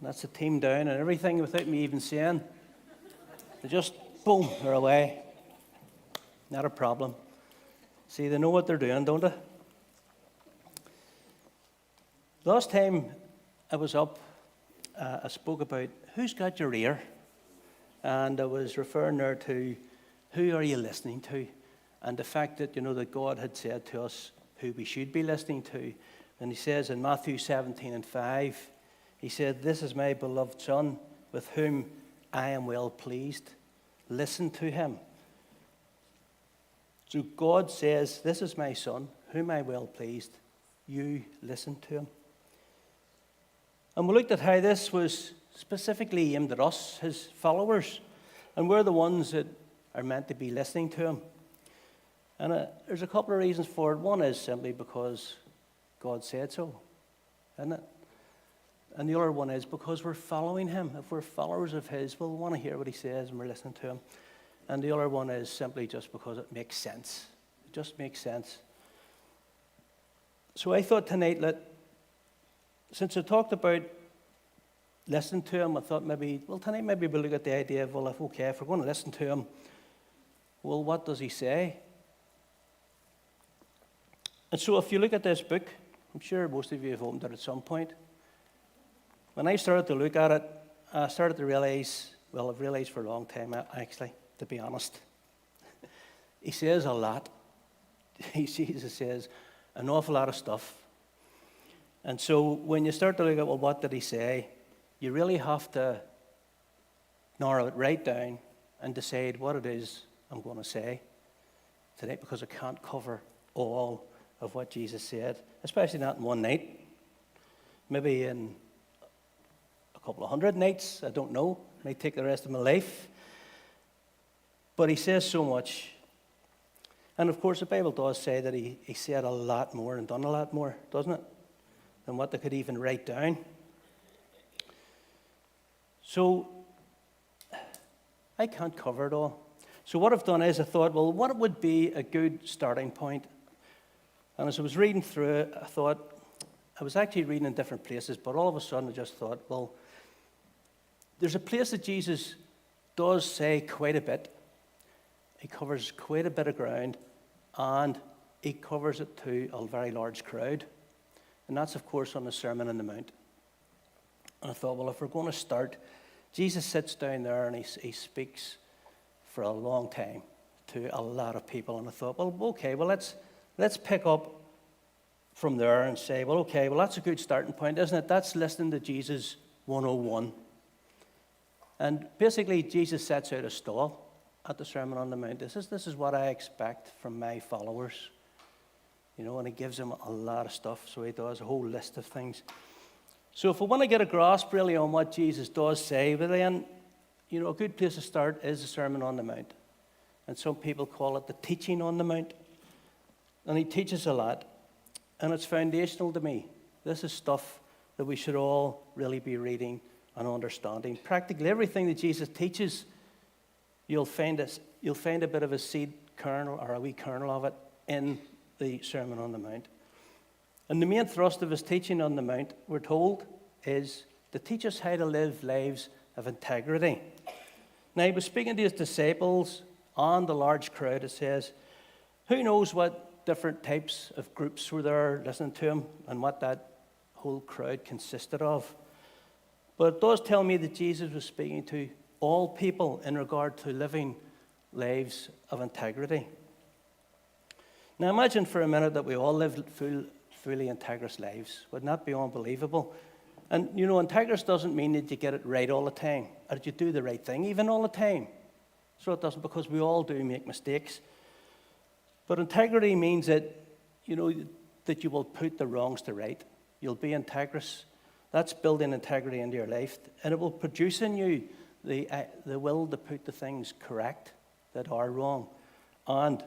That's the team down and everything without me even saying. They just, boom, they're away. Not a problem. See, they know what they're doing, don't they? Last time I was up, I spoke about who's got your ear? And I was referring there to who are you listening to? And the fact that, that God had said to us who we should be listening to. And he says in Matthew 17:5, he said, "This is my beloved Son, with whom I am well pleased. Listen to him." So God says, "This is my Son, whom I am well pleased. You listen to him." And we looked at how this was specifically aimed at us, his followers. And we're the ones that are meant to be listening to him. And there's a couple of reasons for it. One is simply because God said so, isn't it? And the other one is because we're following him. If we're followers of his, we'll want to hear what he says and we're listening to him. And the other one is simply just because it makes sense. It just makes sense. So I thought tonight that since I talked about listening to him, I thought tonight maybe we'll look at the idea of, if we're going to listen to him, well, what does he say? And so if you look at this book, I'm sure most of you have opened it at some point. When I started to look at it, I started to realize, I've realized for a long time, actually, to be honest. He says a lot. Jesus says an awful lot of stuff. And so when you start to look at, what did he say? You really have to narrow it right down and decide what it is I'm going to say tonight, because I can't cover all of what Jesus said, especially not in one night. Maybe in a couple of hundred nights, I don't know. It may take the rest of my life. But he says so much. And of course, the Bible does say that he said a lot more and done a lot more, doesn't it, than what they could even write down. So I can't cover it all. So what I've done is I thought, what would be a good starting point? And as I was reading through it, I thought, I was actually reading in different places, but all of a sudden I just thought, there's a place that Jesus does say quite a bit. He covers quite a bit of ground, and he covers it to a very large crowd. And that's, of course, on the Sermon on the Mount. And I thought, if we're going to start, Jesus sits down there and he speaks for a long time to a lot of people. And I thought, let's pick up from there and say, that's a good starting point, isn't it? That's listening to Jesus 101. And basically, Jesus sets out a stall at the Sermon on the Mount. This is what I expect from my followers. And he gives them a lot of stuff. So he does a whole list of things. So if we want to get a grasp really on what Jesus does say, then, a good place to start is the Sermon on the Mount. And some people call it the teaching on the Mount. And he teaches a lot. And it's foundational to me. This is stuff that we should all really be reading and understanding. Practically everything that Jesus teaches, you'll find a bit of a seed kernel or a wee kernel of it in the Sermon on the Mount. And the main thrust of his teaching on the Mount, we're told, is to teach us how to live lives of integrity. Now, he was speaking to his disciples and the large crowd. It says, who knows what different types of groups were there listening to him and what that whole crowd consisted of. But it does tell me that Jesus was speaking to all people in regard to living lives of integrity. Now, imagine for a minute that we all lived fully integrous lives. Wouldn't that be unbelievable? And, integrous doesn't mean that you get it right all the time, or that you do the right thing even all the time. So it doesn't, because we all do make mistakes. But integrity means that, that you will put the wrongs to right. You'll be integrous. That's building integrity into your life. And it will produce in you the will to put the things correct that are wrong. And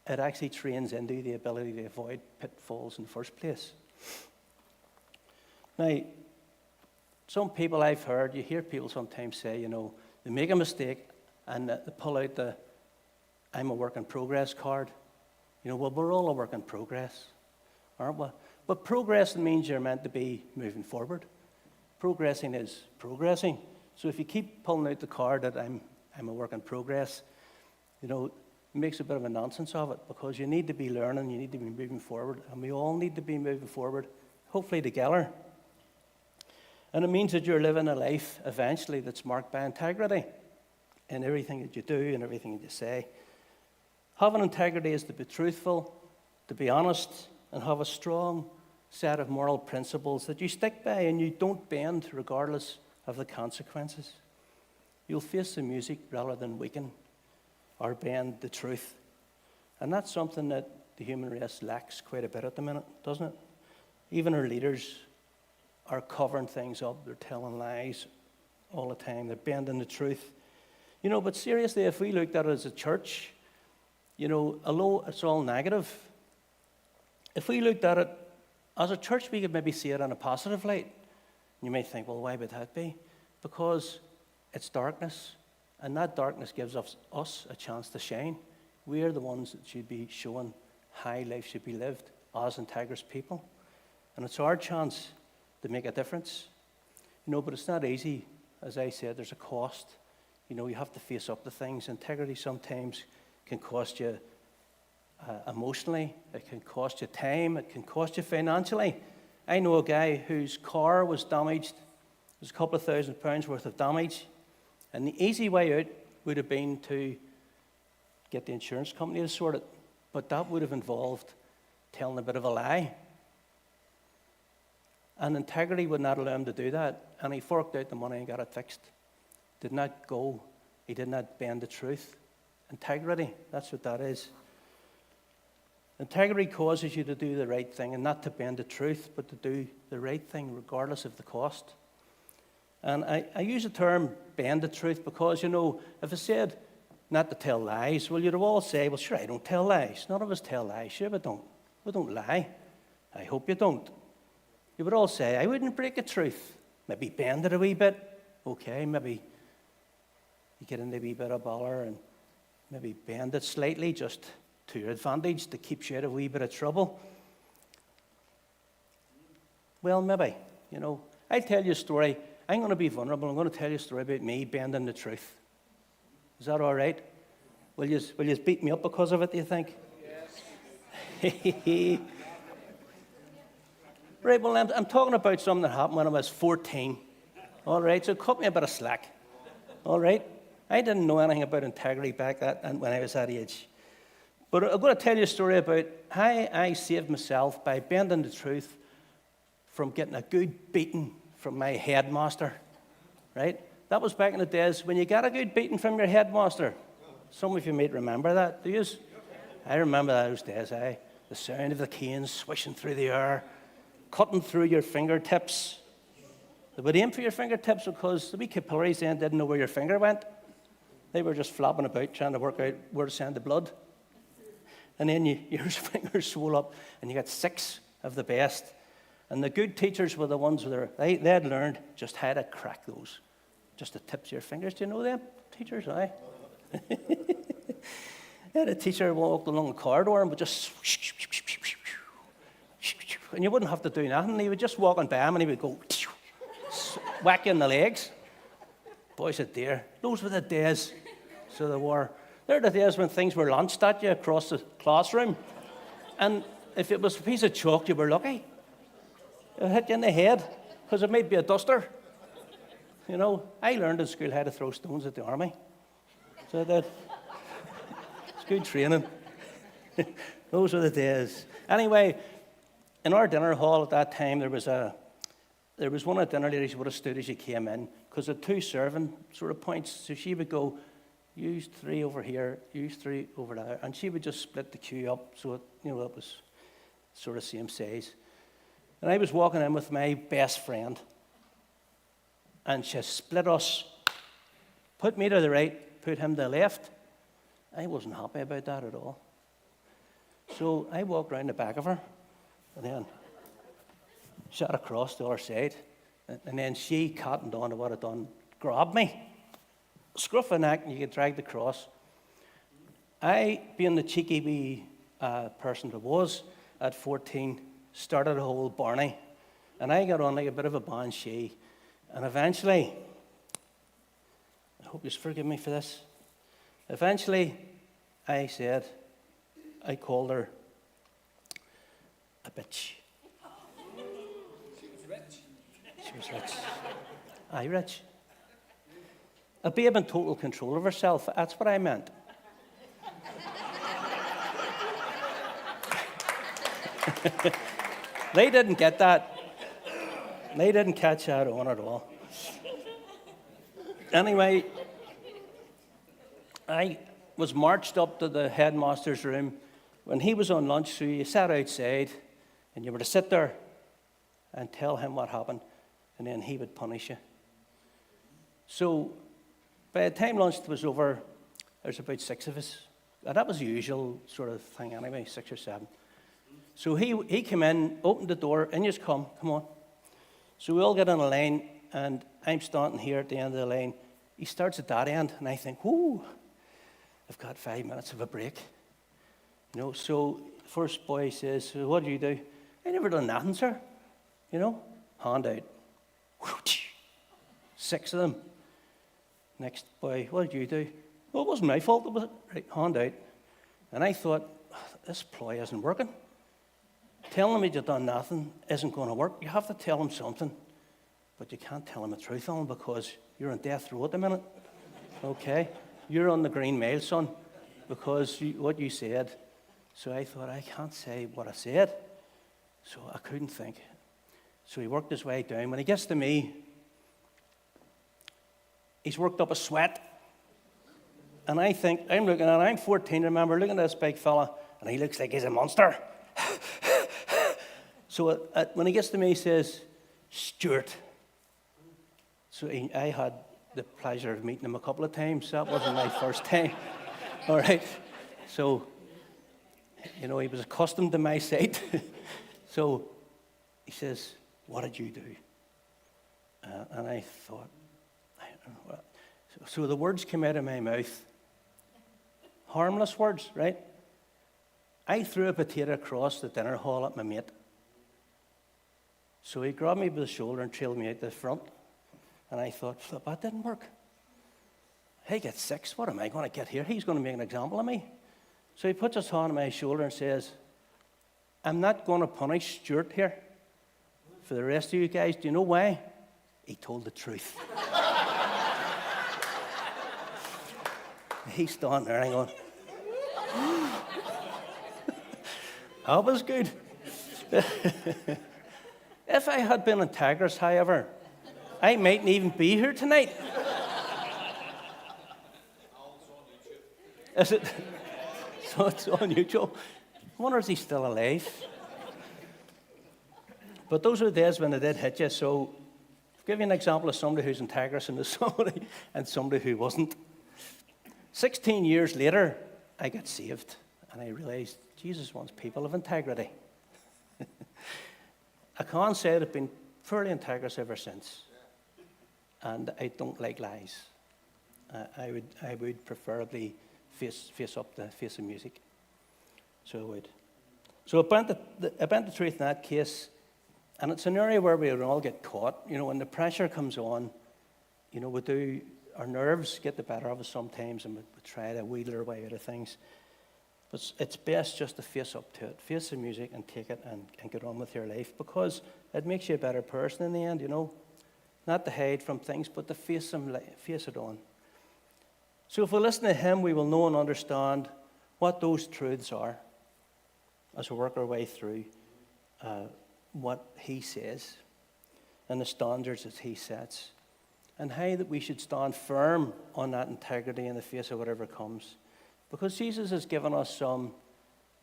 it actually trains into the ability to avoid pitfalls in the first place. Now, some people I've heard, you hear people sometimes say, they make a mistake and they pull out the I'm a work in progress card. We're all a work in progress, aren't we? But progress means you're meant to be moving forward. Progressing is progressing. So if you keep pulling out the card that I'm a work in progress, it makes a bit of a nonsense of it, because you need to be learning, you need to be moving forward, and we all need to be moving forward, hopefully together. And it means that you're living a life eventually that's marked by integrity in everything that you do and everything that you say. Having integrity is to be truthful, to be honest, and have a strong set of moral principles that you stick by and you don't bend regardless of the consequences. You'll face the music rather than weaken or bend the truth. And that's something that the human race lacks quite a bit at the minute, doesn't it? Even our leaders are covering things up. They're telling lies all the time. They're bending the truth. But seriously, if we looked at it as a church, although it's all negative, if we looked at it as a church, we could maybe see it in a positive light. You might think, well, why would that be? Because it's darkness, and that darkness gives us a chance to shine. We are the ones that should be showing how life should be lived as integrous people. And it's our chance to make a difference. But it's not easy. As I said, there's a cost. You have to face up to things. Integrity sometimes can cost you emotionally. It can cost you time. It can cost you financially. I know a guy whose car was damaged. There's a couple of £1,000 worth of damage. And the easy way out would have been to get the insurance company to sort it. But that would have involved telling a bit of a lie. And integrity would not allow him to do that. And he forked out the money and got it fixed. Did not go. He did not bend the truth. Integrity, that's what that is. Integrity causes you to do the right thing, and not to bend the truth, but to do the right thing regardless of the cost. And I use the term bend the truth because, if I said not to tell lies, well, you'd all say, well, sure, I don't tell lies. None of us tell lies. Sure, we don't lie. I hope you don't. You would all say, I wouldn't break a truth. Maybe bend it a wee bit. Okay, maybe you get in a wee bit of bother and maybe bend it slightly just to your advantage to keep you out of a wee bit of trouble. Well, maybe, I'll tell you a story. I'm going to be vulnerable. I'm going to tell you a story about me bending the truth. Is that all right? Will you beat me up because of it, do you think? Yes. Right, well, I'm talking about something that happened when I was 14. All right, so cut me a bit of slack. All right? I didn't know anything about integrity back when I was that age. But I'm going to tell you a story about how I saved myself by bending the truth from getting a good beating from my headmaster. Right? That was back in the days when you got a good beating from your headmaster. Some of you might remember that, do you? I remember those days, the sound of the canes swishing through the air, cutting through your fingertips. They would aim for your fingertips because the wee capillaries then didn't know where your finger went. They were just flopping about trying to work out where to send the blood. And then your fingers swole up and you got 6 of the best. And the good teachers were the ones they had learned just how to crack those. Just the tips of your fingers. Do you know them teachers? Aye. I had a teacher walked along the corridor and would just and you wouldn't have to do nothing. He would just walk on by him and he would go whack you in the legs. Boys, oh dear. Those were the days. So they were. They're the days when things were launched at you across the classroom. And if it was a piece of chalk, you were lucky. It hit you in the head because it might be a duster. I learned in school how to throw stones at the army. So that it's good training. Those were the days. Anyway, in our dinner hall at that time, there was one of the dinner ladies who would have stood as you came in because there 2 serving sort of points. So she would go, use 3 over here, use 3 over there. And she would just split the queue up so it was sort of same size. And I was walking in with my best friend. And she split us, put me to the right, put him to the left. I wasn't happy about that at all. So I walked around the back of her and then shot across the other side. And then she cottoned on to what I'd done, grabbed me, scruff the neck, and you get dragged across. I, being the cheeky wee person that was at 14, started a whole Barney. And I got on like a bit of a banshee. And eventually, I hope you forgive me for this, eventually I called her a bitch. She was rich. She was rich. Aye, rich. A babe in total control of herself, that's what I meant. They didn't get that. They didn't catch that on at all. Anyway, I was marched up to the headmaster's room when he was on lunch, so you sat outside and you were to sit there and tell him what happened, and then he would punish you. So by the time lunch was over, there's about 6 of us. And that was the usual sort of thing anyway, 6 or 7. So he came in, opened the door, and just come on. So we all get on a line, and I'm standing here at the end of the line. He starts at that end, and I think, whoo, I've got 5 minutes of a break. So the first boy says, so what do you do? I never done nothing, sir. Hand out. 6 of them. Next boy, what did you do? Well, it wasn't my fault, it was right, hand out. And I thought, this ploy isn't working. Telling him he'd done nothing isn't going to work. You have to tell him something, but you can't tell him the truth on him because you're on death row at the minute. Okay? You're on the Green Mile, son, because what you said. So I thought, I can't say what I said. So I couldn't think. So he worked his way down. When he gets to me, he's worked up a sweat. And I think, I'm 14, remember, looking at this big fella, and he looks like he's a monster. So when he gets to me, he says, Stewart. So I had the pleasure of meeting him a couple of times. That wasn't my first time. All right. So, he was accustomed to my sight. So he says, what did you do? And I thought, I don't know what. So the words came out of my mouth. Harmless words, right? I threw a potato across the dinner hall at my mate. So he grabbed me by the shoulder and trailed me out the front. And I thought, flip, that didn't work. He gets 6. What am I going to get here? He's going to make an example of me. So he puts his hand on my shoulder and says, I'm not going to punish Stewart here for the rest of you guys. Do you know why? He told the truth. He's standing there and I'm going, that was good. If I had been integrous, however, I mightn't even be here tonight. Is it? So it's on YouTube. I wonder if he's still alive. But those are the days when it did hit you. So I'll give you an example of somebody who's integrous in the somebody and somebody who wasn't. 16 years later, I got saved. And I realized Jesus wants people of integrity. I can't say that I've been fairly integrous ever since. And I don't like lies. I would preferably face up the face of music. So I would. So about the truth in that case, and it's an area where we all get caught. When the pressure comes on, our nerves get the better of us sometimes, and we try to wheedle our way out of things. But it's best just to face up to it, face the music and take it and get on with your life, because it makes you a better person in the end, Not to hide from things, but to face it on. So if we listen to him, we will know and understand what those truths are as we work our way through what he says and the standards that he sets, and how that we should stand firm on that integrity in the face of whatever comes. Because Jesus has given us some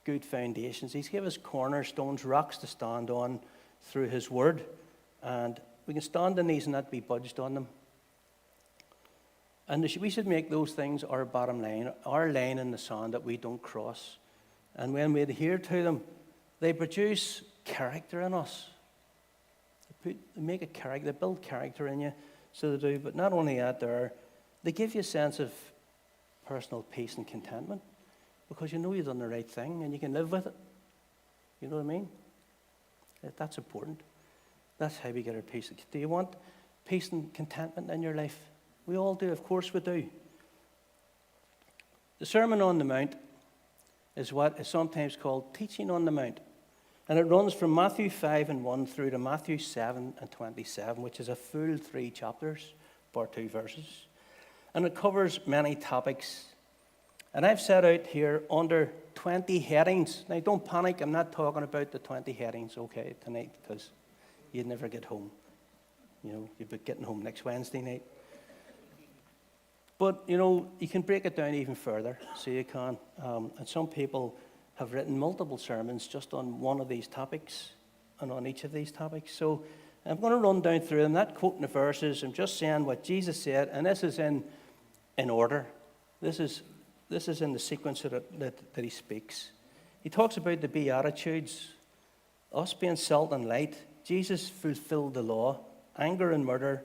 good foundations. He's given us cornerstones, rocks to stand on through his word. And we can stand on these and not be budged on them. And we should make those things our bottom line, our line in the sand that we don't cross. And when we adhere to them, they produce character in us. They make a character, they build character in you. So they do. But not only that, they give you a sense of personal peace and contentment, because you've done the right thing and you can live with it. You know what I mean? That's important. That's how we get our peace. Do you want peace and contentment in your life? We all do, of course we do. The Sermon on the Mount is what is sometimes called teaching on the Mount. And it runs from Matthew 5:1 through to Matthew 7:27, which is a full 3 chapters, or 2 verses. And it covers many topics. And I've set out here under 20 headings. Now, don't panic. I'm not talking about the 20 headings, okay, tonight, because you'd never get home. You know, you'd be getting home next Wednesday night. But, you know, you can break it down even further, so you can. And some people have written multiple sermons just on one of these topics and on each of these topics. So I'm going to run down through them, not quoting the verses. I'm just saying what Jesus said, and this is in order. This is in the sequence that he speaks. He talks about the Beatitudes, us being salt and light. Jesus fulfilled the law, anger and murder,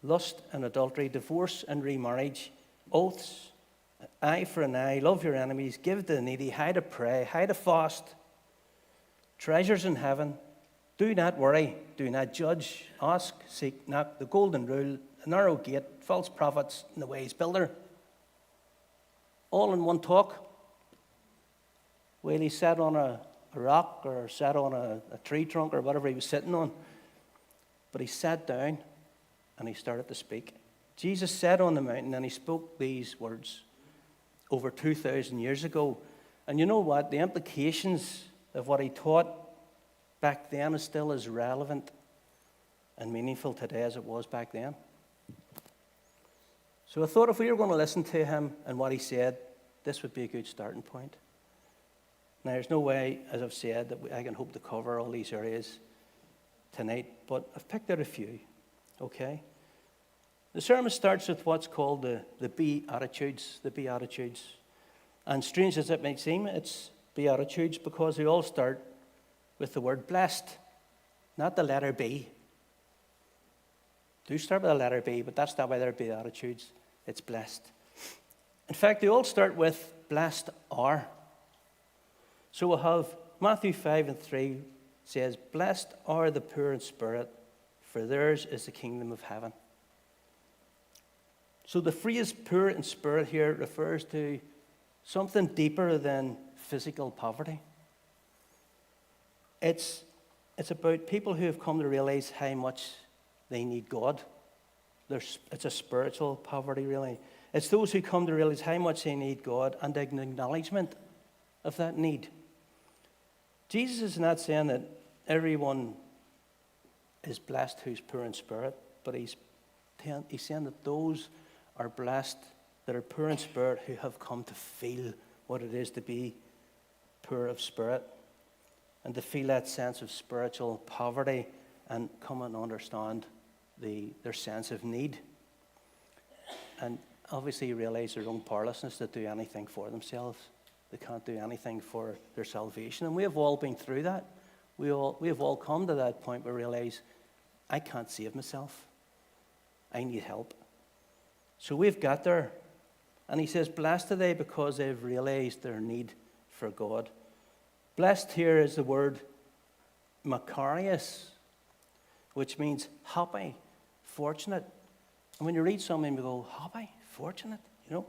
lust and adultery, divorce and remarriage, oaths, eye for an eye, love your enemies, give to the needy, how to pray, how to fast, treasures in heaven, do not worry, do not judge, ask, seek, knock, the golden rule, the narrow gate, false prophets, and the wise builder. All in one talk. Well, he sat on a rock or sat on a tree trunk or whatever he was sitting on. But he sat down and he started to speak. Jesus sat on the mountain and he spoke these words over 2,000 years ago. And you know what? The implications of what he taught back then is still as relevant and meaningful today as it was back then. So I thought if we were going to listen to him and what he said, this would be a good starting point. Now, there's no way, as I've said, that I can hope to cover all these areas tonight, but I've picked out a few, okay? The sermon starts with what's called the Beatitudes, the Beatitudes. And strange as it may seem, it's Beatitudes because they all start with the word blessed, not the letter B. Do start with the letter B, but that's not why they're Beatitudes. It's blessed. In fact, they all start with blessed are. So we'll have Matthew 5:3 says, blessed are the poor in spirit, for theirs is the kingdom of heaven. So the phrase poor in spirit here refers to something deeper than physical poverty. It's about people who have come to realize how much they need God. It's a spiritual poverty, really. It's those who come to realize how much they need God and an acknowledgement of that need. Jesus is not saying that everyone is blessed who's poor in spirit, but he's saying that those are blessed that are poor in spirit who have come to feel what it is to be poor of spirit and to feel that sense of spiritual poverty and come and understand their sense of need. And obviously realize their own powerlessness to do anything for themselves. They can't do anything for their salvation. And we have all been through that. We have all come to that point where we realize, I can't save myself. I need help. So we've got there. And he says, blessed are they because they've realized their need for God. Blessed here is the word makarios, which means happy, fortunate. And when you read something, you go, happy, fortunate, you know.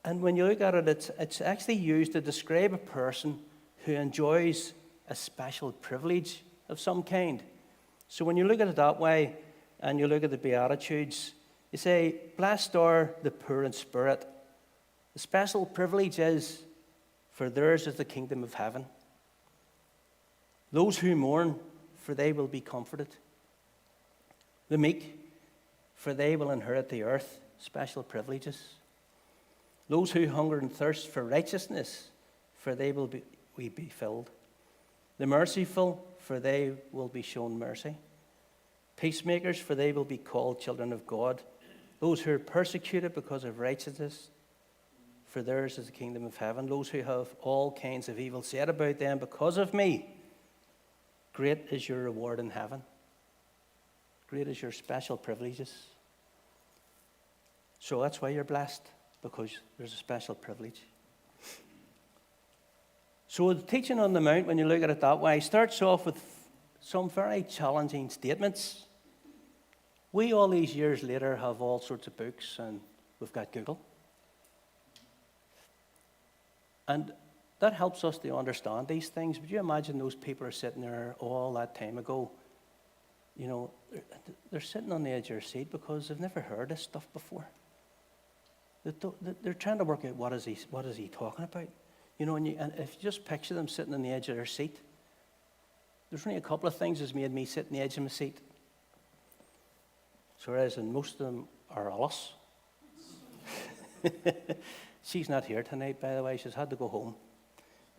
And when you look at it, it's actually used to describe a person who enjoys a special privilege of some kind. So when you look at it that way, and you look at the Beatitudes, you say, blessed are the poor in spirit. The special privilege is, for theirs is the kingdom of heaven. Those who mourn, for they will be comforted. The meek, for they will inherit the earth. Special privileges. Those who hunger and thirst for righteousness, for they will be filled. The merciful, for they will be shown mercy. Peacemakers, for they will be called children of God. Those who are persecuted because of righteousness, for theirs is the kingdom of heaven. Those who have all kinds of evil said about them because of me, great is your reward in heaven. Great is your special privileges. So that's why you're blessed, because there's a special privilege. So the teaching on the Mount, when you look at it that way, starts off with some very challenging statements. We, all these years later, have all sorts of books, and we've got Google. And that helps us to understand these things. Would you imagine those people are sitting there all that time ago? You know, they're sitting on the edge of their seat because they've never heard this stuff before. They're trying to work out what is he talking about. You know, and if you just picture them sitting on the edge of their seat, there's only a couple of things that's made me sit on the edge of my seat. So whereas and most of them are us. She's not here tonight, by the way. She's had to go home.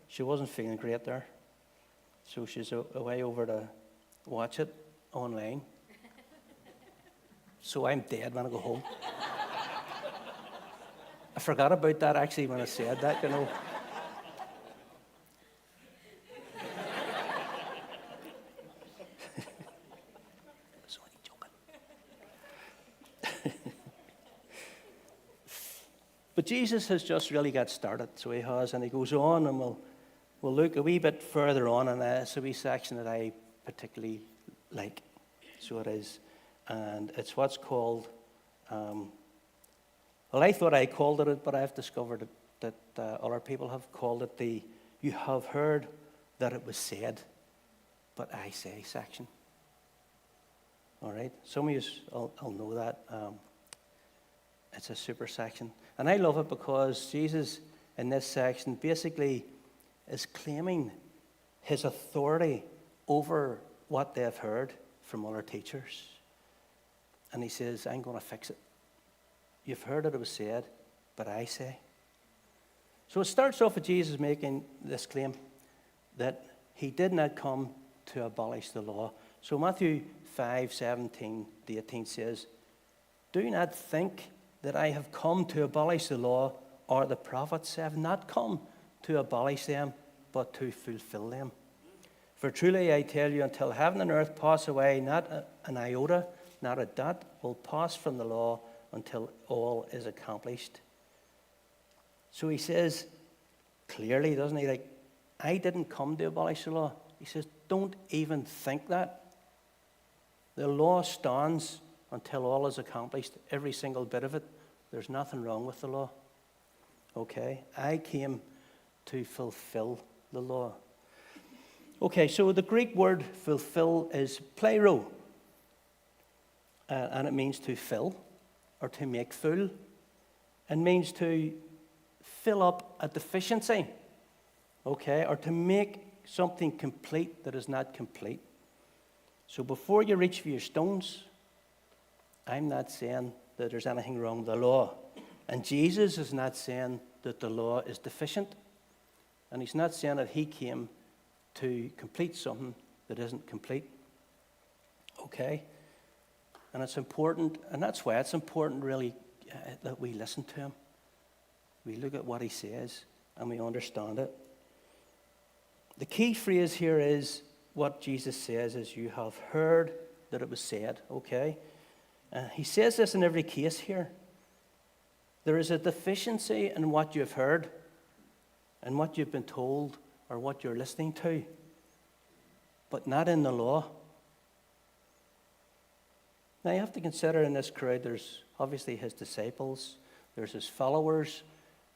She wasn't feeling great there. So she's away over to watch it online. So I'm dead when I go home. I forgot about that actually when I said that, you know. I was only joking. But Jesus has just really got started, so he has, and he goes on, and we'll look a wee bit further on, and it's a wee section that I particularly like. So it is, and it's what's called, well, I thought I called it, but I've discovered that other people have called it the "you have heard that it was said, but I say" section. All right, some of you will know that. It's a super section. And I love it because Jesus, in this section, basically is claiming his authority over what they've heard from other teachers. And he says, I'm going to fix it. You've heard it was said, but I say. So it starts off with Jesus making this claim that he did not come to abolish the law. So Matthew 5:17-18 says, do not think that I have come to abolish the law or the prophets. I have not come to abolish them, but to fulfill them. For truly I tell you, until heaven and earth pass away, not an iota, not a dot will pass from the law until all is accomplished. So he says clearly, doesn't he, like, I didn't come to abolish the law. He says, don't even think that. The law stands until all is accomplished, every single bit of it. There's nothing wrong with the law. Okay? I came to fulfill the law. Okay, so the Greek word fulfill is plero. And it means to fill or to make full. It means to fill up a deficiency. Okay? Or to make something complete that is not complete. So before you reach for your stones, I'm not saying that there's anything wrong with the law. And Jesus is not saying that the law is deficient. And he's not saying that he came to complete something that isn't complete. Okay? And it's important, and that's why it's important really that we listen to him. We look at what he says and we understand it. The key phrase here is what Jesus says is, you have heard that it was said. Okay? He says this in every case here. There is a deficiency in what you've heard and what you've been told or what you're listening to, but not in the law. Now you have to consider in this crowd, there's obviously his disciples, there's his followers,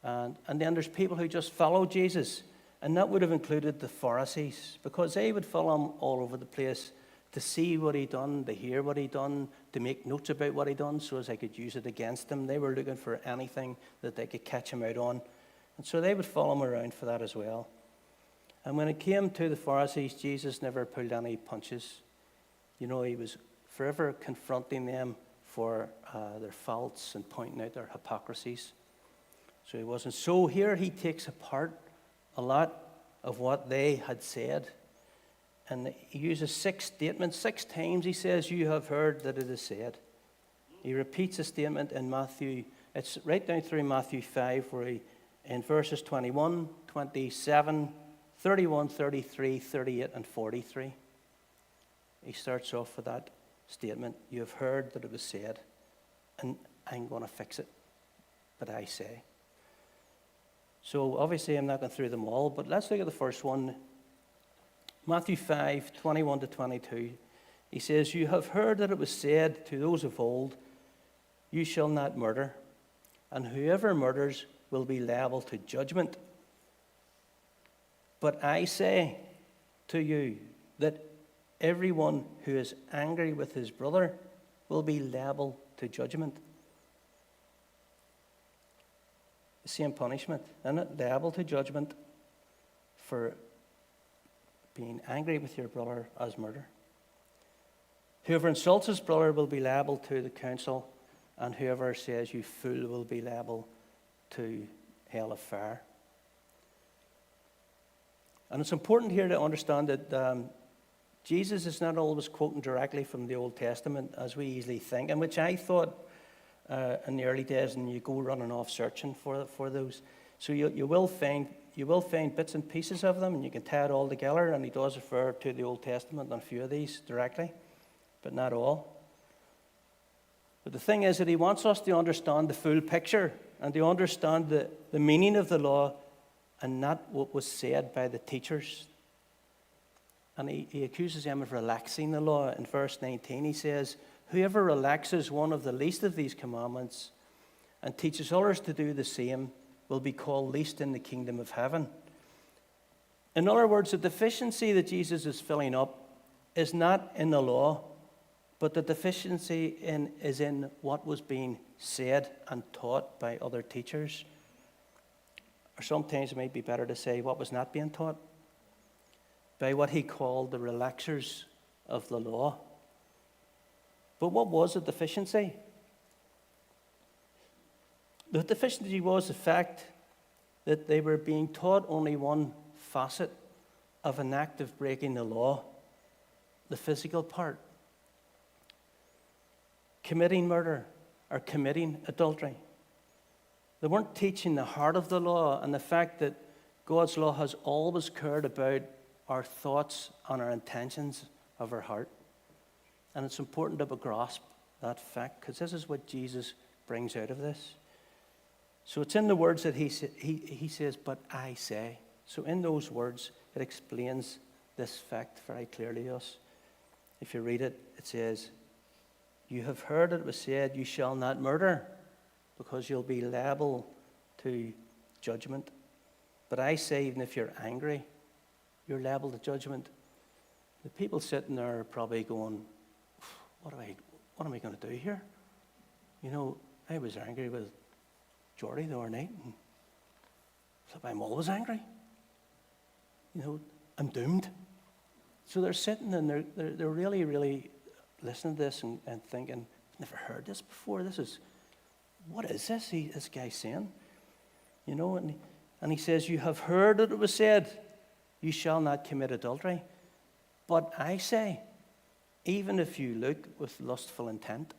and then there's people who just follow Jesus. And that would have included the Pharisees, because they would follow him all over the place to see what he done, to hear what he done, to make notes about what he done so as they could use it against him. They were looking for anything that they could catch him out on. And so they would follow him around for that as well. And when it came to the Pharisees, Jesus never pulled any punches. You know, he was forever confronting them for their faults and pointing out their hypocrisies. So he wasn't. So here he takes apart a lot of what they had said. And he uses 6 statements. 6 times he says, you have heard that it is said. He repeats a statement in Matthew. It's right down through Matthew 5, where he, in verses 21, 27, 31, 33, 38, and 43, he starts off with that statement. You have heard that it was said, and I'm going to fix it, but I say. So obviously I'm not going through them all, but let's look at the first one. Matthew 5, 21 to 22. He says, you have heard that it was said to those of old, you shall not murder, and whoever murders will be liable to judgment. But I say to you that everyone who is angry with his brother will be liable to judgment. The same punishment, isn't it? Liable to judgment for being angry with your brother as murder. Whoever insults his brother will be liable to the council, and whoever says you fool will be liable to hell of fire. And it's important here to understand that Jesus is not always quoting directly from the Old Testament as we easily think, and which I thought in the early days, and you go running off searching for those. So you will find bits and pieces of them, and you can tie it all together, and he does refer to the Old Testament on a few of these directly, but not all. But the thing is that he wants us to understand the full picture and to understand the meaning of the law and not what was said by the teachers. And he accuses them of relaxing the law. In verse 19 he says, whoever relaxes one of the least of these commandments and teaches others to do the same will be called least in the kingdom of heaven. In other words, the deficiency that Jesus is filling up is not in the law, but the deficiency is in what was being said and taught by other teachers. Or sometimes it might be better to say what was not being taught, by what he called the relaxers of the law. But what was the deficiency? The deficiency was the fact that they were being taught only one facet of an act of breaking the law, the physical part. Committing murder or committing adultery. They weren't teaching the heart of the law and the fact that God's law has always cared about our thoughts and our intentions of our heart. And it's important to grasp that fact, because this is what Jesus brings out of this. So it's in the words that he says, but I say. So in those words, it explains this fact very clearly to us. If you read it, it says, you have heard it was said, you shall not murder, because you'll be liable to judgment. But I say, even if you're angry, you're liable to judgment. The people sitting there are probably going, what am I going to do here? You know, I was angry with Jordy the other night, and I'm always angry. You know, I'm doomed. So they're sitting and they're really, really listening to this and thinking, I've never heard this before. What is this? This guy's saying, you know, and he says, you have heard that it was said, you shall not commit adultery. But I say, even if you look with lustful intent.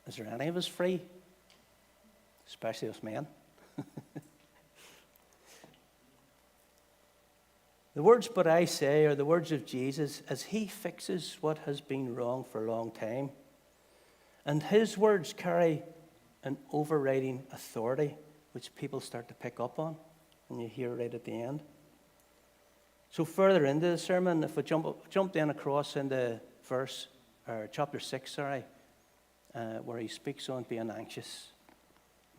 Is there any of us free? Especially us men. The words, but I say, are the words of Jesus as he fixes what has been wrong for a long time. And his words carry an overriding authority, which people start to pick up on, and you hear right at the end. So further into the sermon, if we jump then across into chapter 6, where he speaks on being anxious.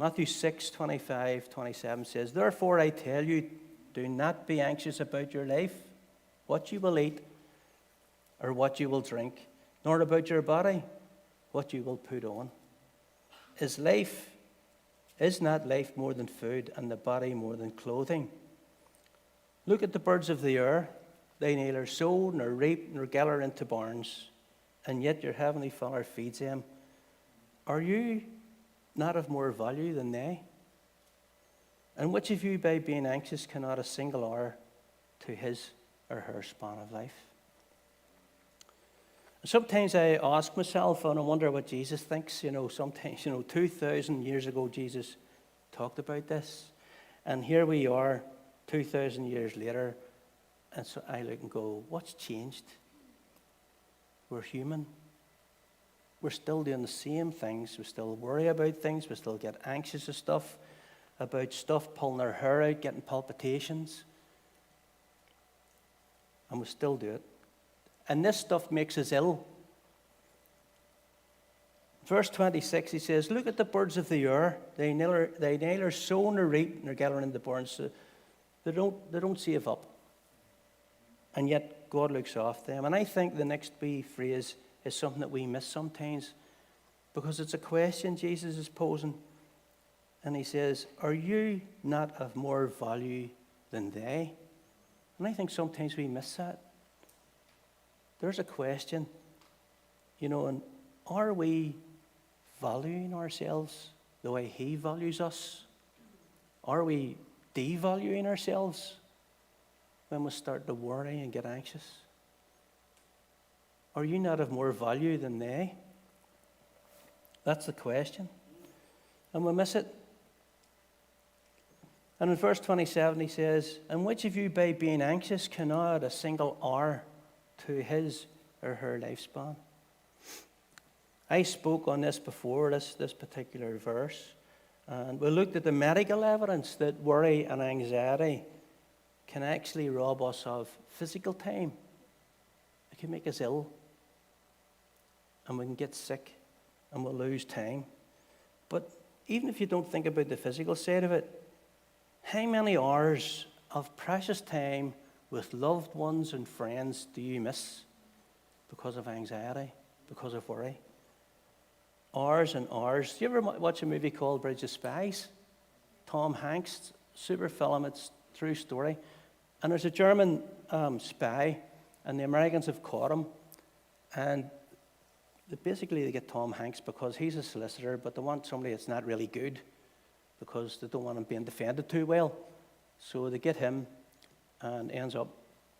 Matthew 6, 25, 27 says, therefore I tell you, do not be anxious about your life, what you will eat or what you will drink, nor about your body, what you will put on. Is not life more than food, and the body more than clothing? Look at the birds of the air. They neither sow, nor reap, nor gather into barns, and yet your heavenly Father feeds them. Are you not of more value than they? And which of you, by being anxious, can add a single hour to his or her span of life? Sometimes I ask myself, and I wonder what Jesus thinks. You know, sometimes, 2,000 years ago, Jesus talked about this. And here we are, 2,000 years later, and so I look and go, what's changed? We're human. We're still doing the same things. We still worry about things. We still get anxious about stuff, pulling our hair out, getting palpitations. and we still do it. And this stuff makes us ill. Verse 26, he says, look at the birds of the air. They neither sow nor reap nor gather in the barns. So they don't save up. And yet God looks after them. And I think the next B phrase is something that we miss sometimes, because it's a question Jesus is posing. And he says, are you not of more value than they? And I think sometimes we miss that. There's a question, and are we valuing ourselves the way he values us? Are we devaluing ourselves when we start to worry and get anxious? Are you not of more value than they? That's the question. And we miss it. And in verse 27 he says, and which of you by being anxious can add a single hour to his or her lifespan? I spoke on this before, this particular verse, and we looked at the medical evidence that worry and anxiety can actually rob us of physical time. It can make us ill, and we can get sick, and we'll lose time. But even if you don't think about the physical side of it, how many hours of precious time with loved ones and friends do you miss because of anxiety, because of worry? Hours and hours. Do you ever watch a movie called Bridge of Spies? Tom Hanks, super film, it's a true story. And there's a German spy, and the Americans have caught him. And they get Tom Hanks because he's a solicitor, but they want somebody that's not really good because they don't want him being defended too well. So they get him, and ends up,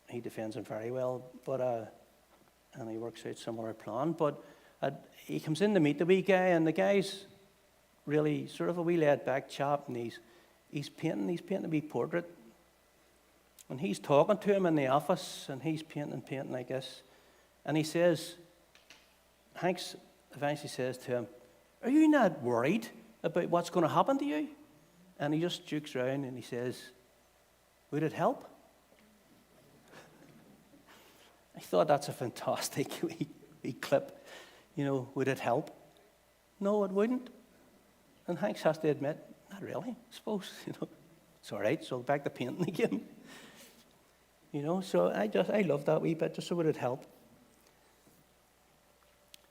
he defends him very well, and he works out some other plan. But he comes in to meet the wee guy, and the guy's really sort of a wee laid-back chap, and he's painting a wee portrait. And he's talking to him in the office, and he's painting, I guess. And he says, Hanks eventually says to him, are you not worried about what's going to happen to you? And he just jukes around and he says, would it help? I thought that's a fantastic wee clip. Would it help? No, it wouldn't. And Hanks has to admit, not really, I suppose. It's all right, so back to painting again. So I love that wee bit, just so would it help.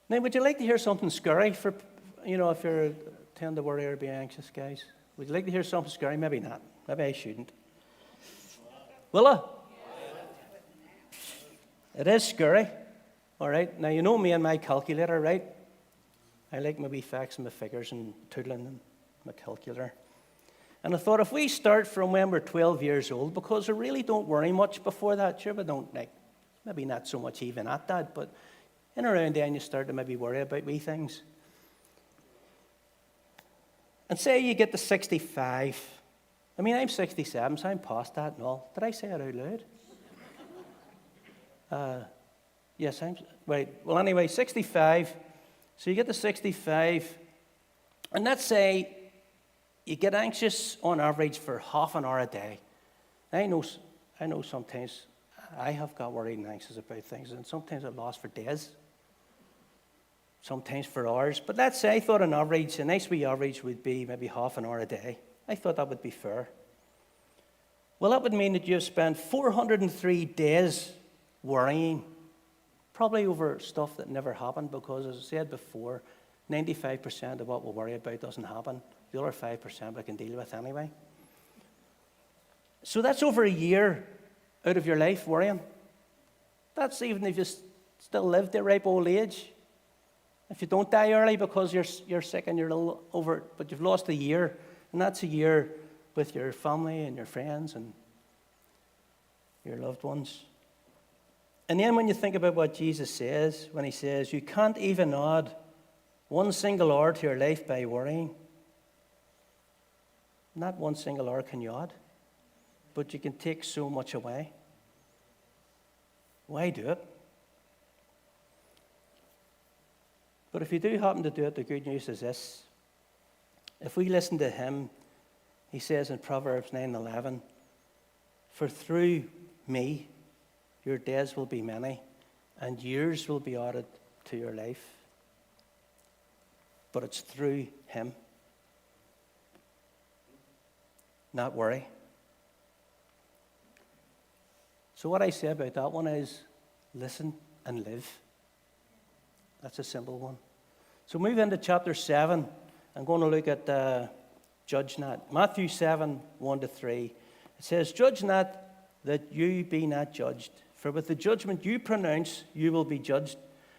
Now, would you like to hear something scary for, if you're tend to worry or be anxious, guys? Would you like to hear something scary? Maybe not. Maybe I shouldn't. Will I? It is scary. All right. Now, you know me and my calculator, right? I like my wee facts and my figures and tootling and my calculator. And I thought if we start from when we're 12 years old, because we really don't worry much before that, sure, we don't maybe not so much even at that, but in around then you start to maybe worry about wee things. And say you get to 65. I mean, I'm 67, so I'm past that and all. Did I say it out loud? Yes, right. Well, anyway, 65. So you get to 65, and let's say you get anxious on average for half an hour a day. I know sometimes I have got worried and anxious about things, and sometimes it lasts for days, sometimes for hours. But let's say I thought an average, a nice wee average would be maybe half an hour a day. I thought that would be fair. Well, that would mean that you've spent 403 days worrying, probably over stuff that never happened, because as I said before, 95% of what we worry about doesn't happen. The other 5% we can deal with anyway. So that's over a year out of your life worrying. That's even if you still live to a ripe old age. If you don't die early because you're sick and you're a little over it, but you've lost a year, and that's a year with your family and your friends and your loved ones. And then when you think about what Jesus says, when he says, you can't even add one single hour to your life by worrying. Not one single hour can you add, but you can take so much away. Why do it? But if you do happen to do it, the good news is this. If we listen to him, he says in Proverbs 9:11, for through me, your days will be many, and years will be added to your life. But it's through him. Not worry. So what I say about that one is, listen and live. That's a simple one. So move into chapter 7. I'm going to look at judge not. Matthew 7, 1-3. It says, judge not that you be not judged. For with the judgment you pronounce, you will be judged.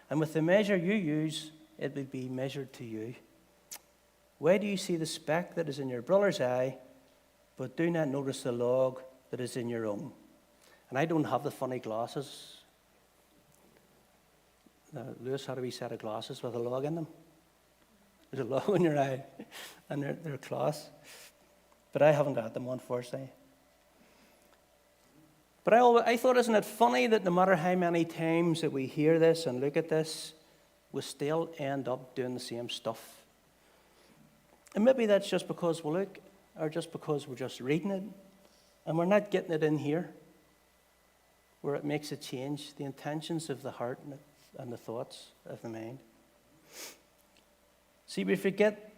And with the measure you use, it will be measured to you. Why do you see the speck that is in your brother's eye, but do not notice the log that is in your own? And I don't have the funny glasses. Lewis had a wee set of glasses with a log in them. There's a log in your eye, and they're class. But I haven't got them, unfortunately. But I thought, isn't it funny that no matter how many times that we hear this and look at this, we still end up doing the same stuff. And maybe that's just because we look, or just because we're just reading it, and we're not getting it in here, where it makes a change, the intentions of the heart and the thoughts of the mind. See, we forget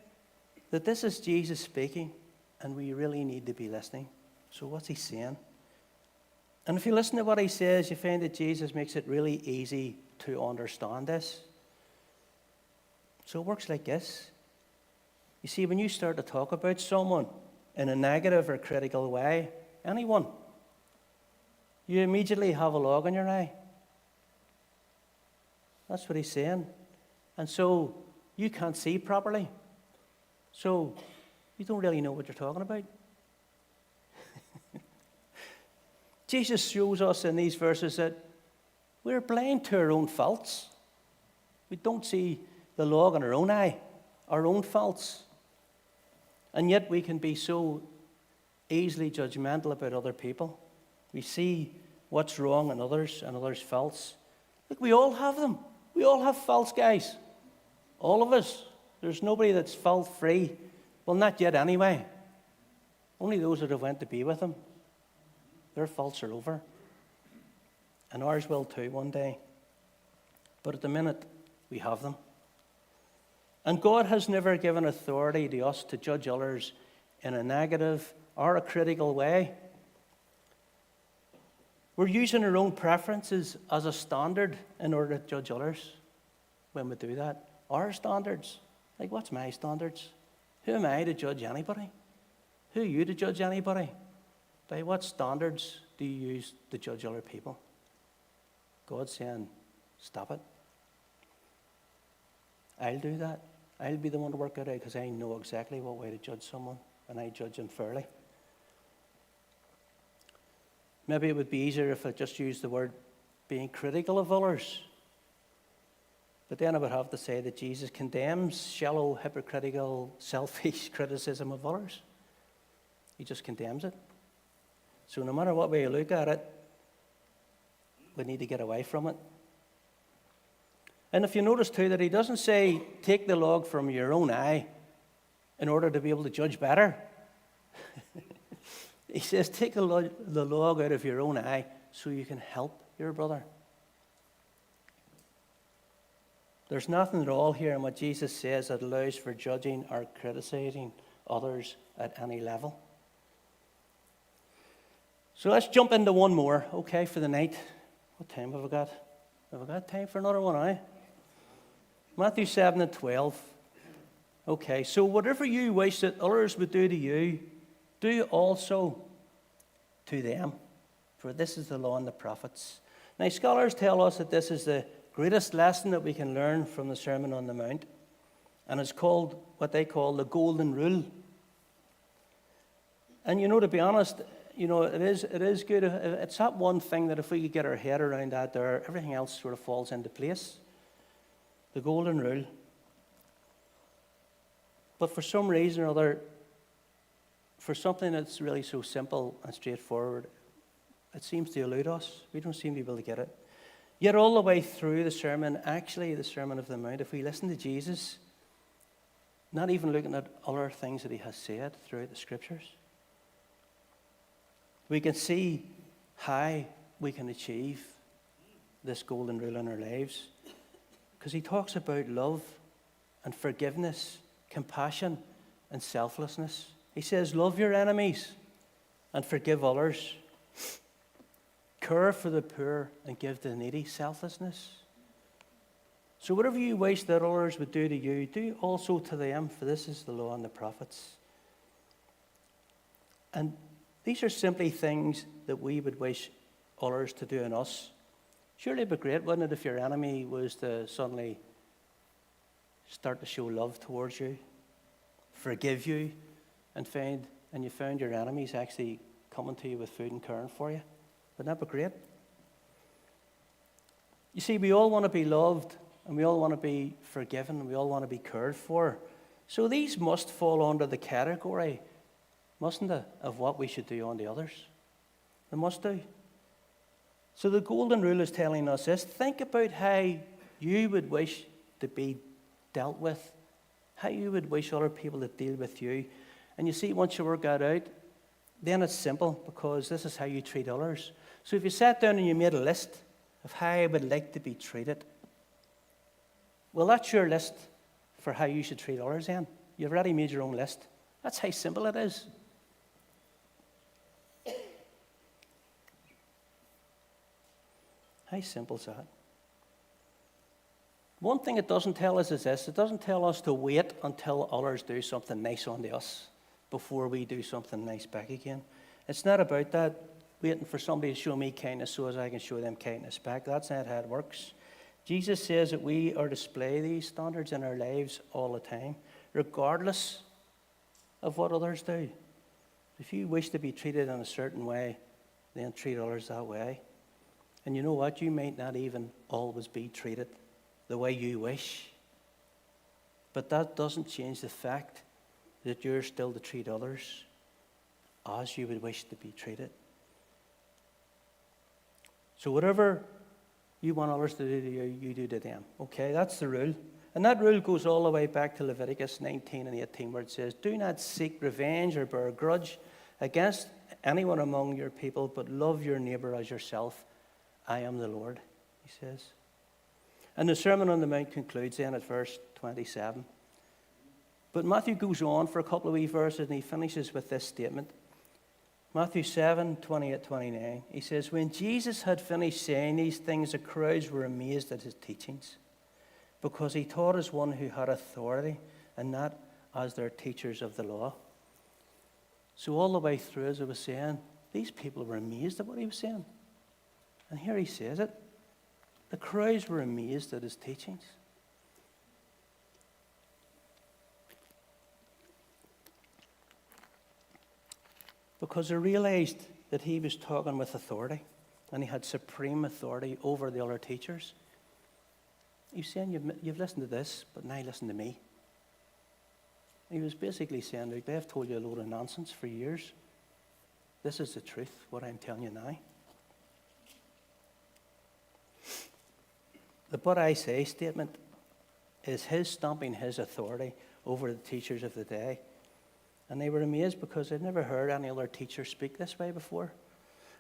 that this is Jesus speaking, and we really need to be listening. So what's he saying? And if you listen to what he says, you find that Jesus makes it really easy to understand this. So it works like this. You see, when you start to talk about someone in a negative or critical way, anyone, you immediately have a log in your eye. That's what he's saying. And so you can't see properly. So you don't really know what you're talking about. Jesus shows us in these verses that we're blind to our own faults. We don't see the log in our own eye, our own faults. And yet we can be so easily judgmental about other people. We see what's wrong in others and others' faults. Look, we all have them. We all have faults, guys. All of us. There's nobody that's fault-free. Well, not yet anyway. Only those that have went to be with him. Their faults are over. And ours will too one day. But at the minute, we have them. And God has never given authority to us to judge others in a negative or a critical way. We're using our own preferences as a standard in order to judge others when we do that. Our standards. Like, what's my standards? Who am I to judge anybody? Who are you to judge anybody? By what standards do you use to judge other people? God's saying, stop it. I'll do that. I'll be the one to work it out because I know exactly what way to judge someone, and I judge them fairly. Maybe it would be easier if I just used the word being critical of others. But then I would have to say that Jesus condemns shallow, hypocritical, selfish criticism of others. He just condemns it. So no matter what way you look at it, we need to get away from it. And if you notice too that he doesn't say take the log from your own eye in order to be able to judge better. He says take the log out of your own eye so you can help your brother. There's nothing at all here in what Jesus says that allows for judging or criticizing others at any level. So let's jump into one more, okay, for the night. What time have I got? Have I got time for another one, eh? Matthew 7:12. Okay, so whatever you wish that others would do to you, do also to them. For this is the law and the prophets. Now, scholars tell us that this is the greatest lesson that we can learn from the Sermon on the Mount. And it's called what they call the Golden Rule. And to be honest, it is good. It's that one thing that if we could get our head around that there, everything else sort of falls into place. The Golden Rule. But for some reason or other, for something that's really so simple and straightforward, it seems to elude us. We don't seem to be able to get it. Yet all the way through the sermon, actually the Sermon of the Mount, if we listen to Jesus, not even looking at other things that he has said throughout the Scriptures, we can see how we can achieve this golden rule in our lives, because he talks about love and forgiveness, compassion and selflessness. He says, love your enemies and forgive others. Care for the poor and give to the needy, selflessness. So whatever you wish that others would do to you, do also to them, for this is the law and the prophets. And these are simply things that we would wish others to do in us. Surely it'd be great, wouldn't it, if your enemy was to suddenly start to show love towards you, forgive you, and you found your enemies actually coming to you with food and caring for you? Wouldn't that be great? You see, we all want to be loved, and we all want to be forgiven, and we all want to be cared for. So these must fall under the category, mustn't they, of what we should do on the others? They must do. So the golden rule is telling us this. Think about how you would wish to be dealt with, how you would wish other people to deal with you. And you see, once you work that out, then it's simple, because this is how you treat others. So if you sat down and you made a list of how I would like to be treated, well, that's your list for how you should treat others then. You've already made your own list. That's how simple it is. How simple is that? One thing it doesn't tell us is this. It doesn't tell us to wait until others do something nice onto us before we do something nice back again. It's not about that, waiting for somebody to show me kindness so as I can show them kindness back. That's not how it works. Jesus says that we are to display these standards in our lives all the time, regardless of what others do. If you wish to be treated in a certain way, then treat others that way. And you know what? You might not even always be treated the way you wish. But that doesn't change the fact that you're still to treat others as you would wish to be treated. So whatever you want others to do to you, you do to them. Okay, that's the rule. And that rule goes all the way back to Leviticus 19 and 18, where it says, do not seek revenge or bear a grudge against anyone among your people, but love your neighbor as yourself. I am the Lord, he says. And the Sermon on the Mount concludes then at verse 27. But Matthew goes on for a couple of wee verses, and he finishes with this statement. Matthew 7:28-29. He says, when Jesus had finished saying these things, the crowds were amazed at his teachings, because he taught as one who had authority, and not as their teachers of the law. So all the way through, as I was saying, these people were amazed at what he was saying. And here he says it. The crowds were amazed at his teachings. Because they realized that he was talking with authority, and he had supreme authority over the other teachers. He's saying, you've listened to this, but now listen to me. He was basically saying, look, they've told you a load of nonsense for years. This is the truth, what I'm telling you now. The but I say statement is his stamping his authority over the teachers of the day. And they were amazed because they'd never heard any other teacher speak this way before.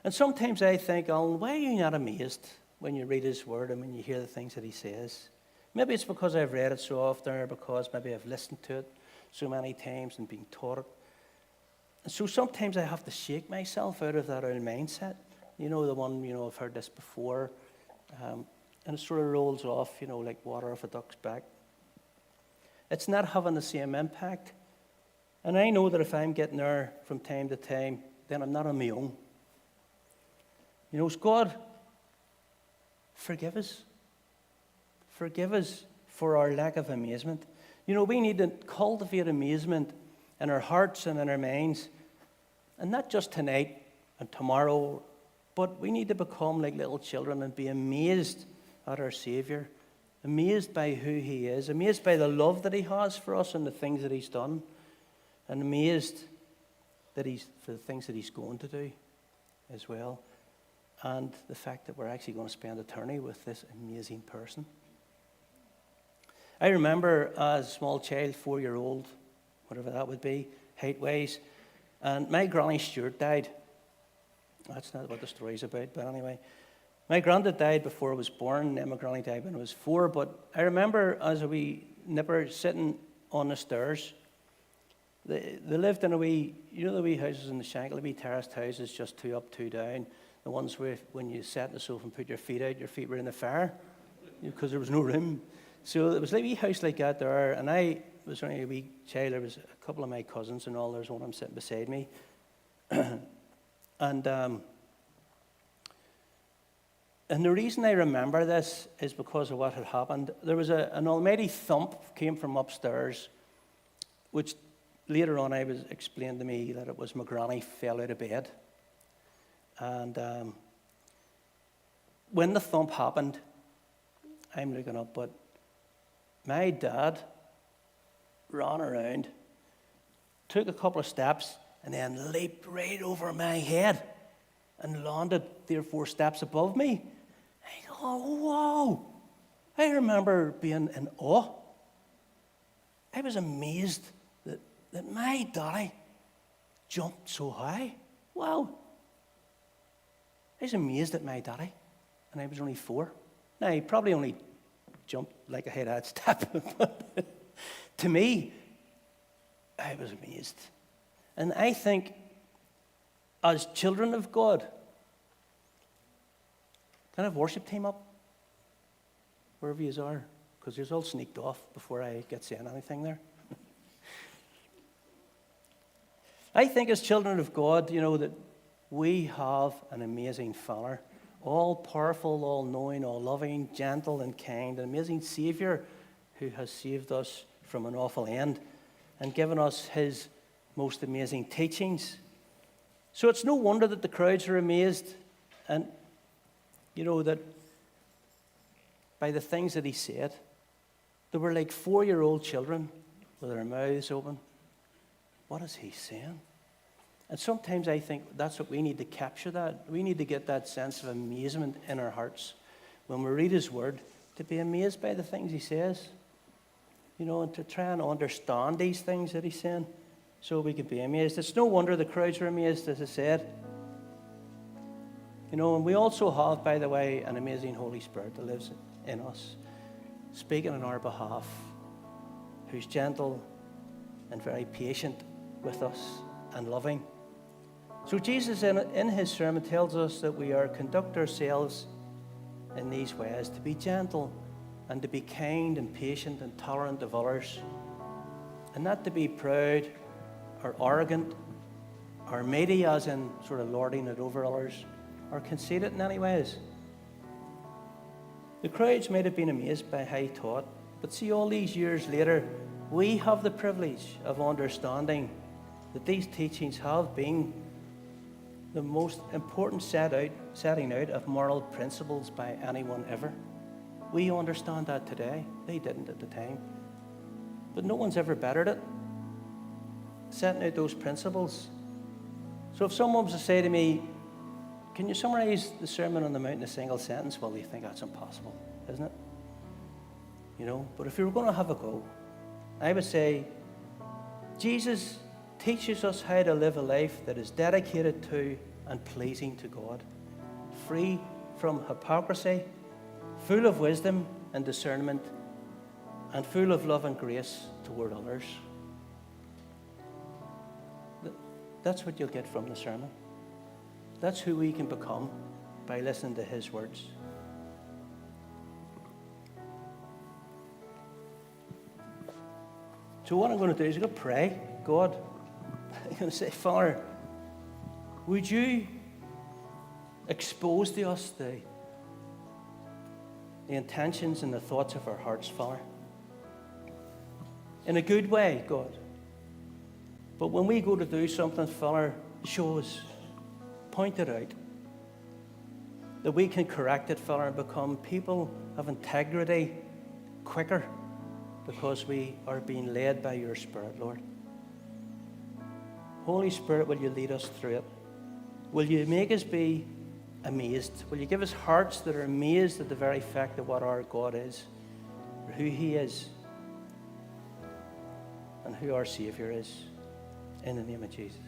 And sometimes I think, Alan, why are you not amazed when you read his word and when you hear the things that he says? Maybe it's because I've read it so often, or because maybe I've listened to it so many times and been taught it. And so sometimes I have to shake myself out of that old mindset. You know, the one, I've heard this before. And it sort of rolls off, like water off a duck's back. It's not having the same impact. And I know that if I'm getting there from time to time, then I'm not on my own. God, forgive us. Forgive us for our lack of amazement. We need to cultivate amazement in our hearts and in our minds. And not just tonight and tomorrow, but we need to become like little children and be amazed at our Savior, amazed by who he is, amazed by the love that he has for us and the things that he's done, and amazed that for the things that he's going to do as well, and the fact that we're actually going to spend eternity with this amazing person. I remember as a small child, 4-year-old, whatever that would be, height-wise, and my granny Stewart died. That's not what the story's about, but anyway. My granddad died before I was born, and then my granny died when I was 4. But I remember as a wee nipper sitting on the stairs. They lived in a wee, the wee houses in the Shankill, the wee terraced houses, just 2 up, 2 down. The ones where when you sat on the sofa and put your feet out, your feet were in the fire because there was no room. So it was like a wee house like that there, and I was only a wee child. There was a couple of my cousins and all. There's one of them sitting beside me. And the reason I remember this is because of what had happened. There was an almighty thump came from upstairs, which later on I was explained to me that it was my granny fell out of bed. And when the thump happened, I'm looking up, but my dad ran around, took a couple of steps, and then leaped right over my head and landed 3 or 4 steps above me. I go, oh, whoa. I remember being in awe. I was amazed that my daddy jumped so high. Wow. I was amazed at my daddy, and I was only 4. Now, he probably only jumped like a head-out step, but to me, I was amazed. And I think, as children of God, can I have worship team up? Wherever you are, because you're all sneaked off before I get saying anything there. I think as children of God, that we have an amazing Father, all powerful, all knowing, all loving, gentle and kind, an amazing Savior who has saved us from an awful end and given us his most amazing teachings. So it's no wonder that the crowds are amazed, and that by the things that he said. They were like 4-year-old children with their mouths open. What is he saying? And sometimes I think that's what we need to capture that. We need to get that sense of amazement in our hearts when we read his word, to be amazed by the things he says, and to try and understand these things that he's saying so we could be amazed. It's no wonder the crowds are amazed, as I said. And we also have, by the way, an amazing Holy Spirit that lives in us, speaking on our behalf, who's gentle and very patient with us and loving. So Jesus, in his sermon, tells us that we are to conduct ourselves in these ways, to be gentle and to be kind and patient and tolerant of others, and not to be proud or arrogant or mighty, as in sort of lording it over others, or conceited in any ways. The crowds might have been amazed by how he taught, but see, all these years later, we have the privilege of understanding that these teachings have been the most important setting out of moral principles by anyone ever. We understand that today. They didn't at the time. But no one's ever bettered it, setting out those principles. So if someone was to say to me, can you summarize the Sermon on the Mount in a single sentence? Well, you think that's impossible, isn't it? But if you were going to have a go, I would say Jesus teaches us how to live a life that is dedicated to and pleasing to God, free from hypocrisy, full of wisdom and discernment, and full of love and grace toward others. That's what you'll get from the sermon. That's who we can become by listening to his words. So what I'm going to do is I'm going to pray. God, I'm going to say, Father, would you expose to us the intentions and the thoughts of our hearts, Father? In a good way, God. But when we go to do something, Father, show us, point it out, that we can correct it, Father, and become people of integrity quicker because we are being led by your Spirit, Lord. Holy Spirit, will you lead us through it? Will you make us be amazed? Will you give us hearts that are amazed at the very fact of what our God is, or who he is, and who our Savior is? In the name of Jesus.